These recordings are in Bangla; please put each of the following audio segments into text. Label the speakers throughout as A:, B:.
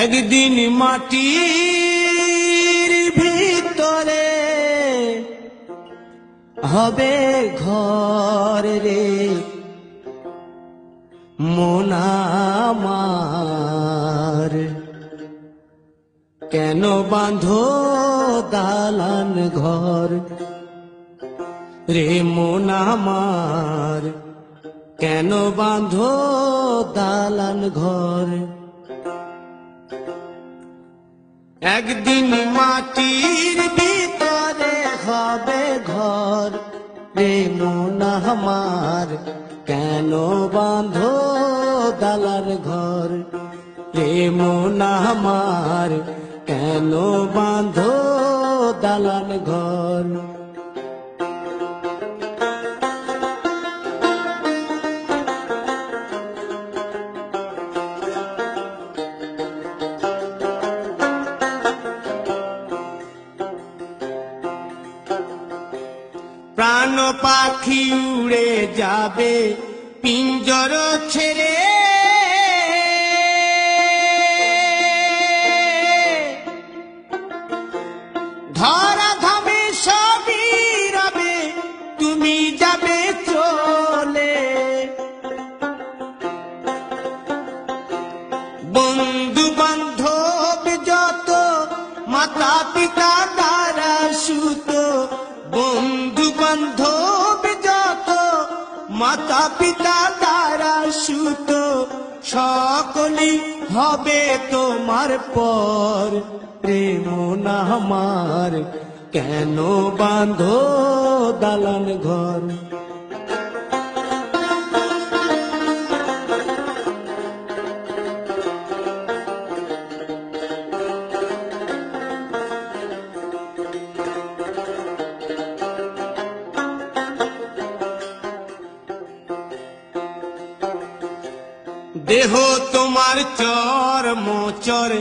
A: একদিন মাটির ভিতরে হবে ঘর রে মন আমার, কেন বাঁধো দালান ঘর রে মন আমার, কেন বাঁধো দালান ঘর। একদিন মাটির ভিতরে হবে ঘর রে মন আমার, কেন বাঁধো দালান ঘর রে মন আমার, কেন বাঁধো দালান ঘর। প্রাণ পাখি উড়ে যাবে পিঞ্জর ছেড়ে, ধরা ধামে সবই রবে তুমি যাবে চলে। বন্ধু বান্ধব যত মাতা পিতা দ্বারা সুত, বন্ধু বান্ধব যত মাতা পিতা দ্বারা সুত, সকলেই হবে তোমার পর রে মন আমার, কেন বাঁধো দালান ঘর। দেহ তোমার চর মোচর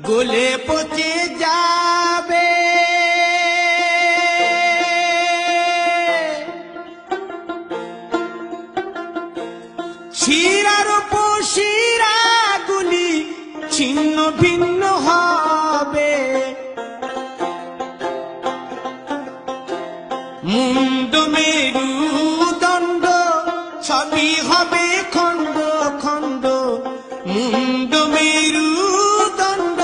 A: গলে পচে যাবে, শিরার উপশিরা গুলি ছিন্ন ভিন্ন হবে, মুন্ড মেরুদণ্ড সবই হবে খণ্ড খণ্ড, মুন্ড মেরুদণ্ড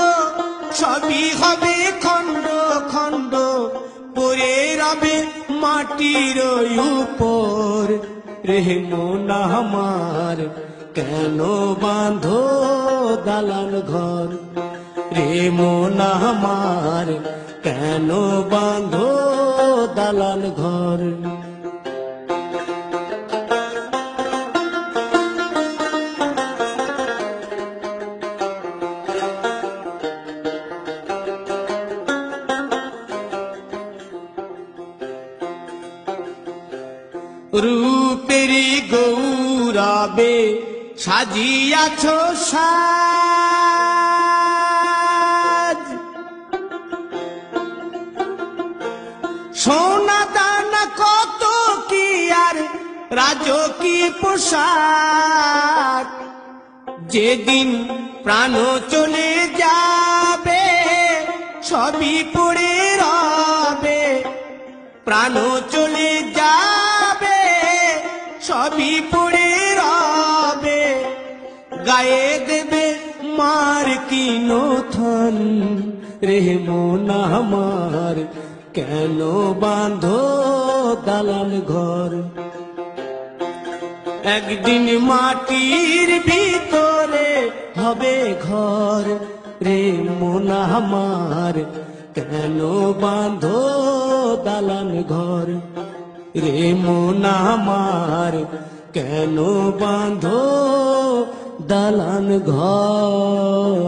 A: সবই হবে খণ্ড খণ্ড, পড়ে রবে মাটির উপর রে মন আমার, কেন বাঁধো দালান ঘর রে মন আমার, কেন বাঁধো দালান ঘর। রূপেরি গৌরবে সাজিয়াছ সাজ, সোনা দানা কত কি আর রাজকী পোশাক, যেদিন প্রাণ চলে যাবে সবই পড়ে রবে, প্রাণ চলে যাবে সবই পড়ে রবে, গায়ে দেবে মার কি নথন রে মন আমার, কেন বাঁধো দালান ঘর। একদিন মাটির ভিতরে হবে ঘর রে মন আমার, কেন বাঁধো দালান ঘর রে মন আমার, কেন বাঁধো দালান ঘর।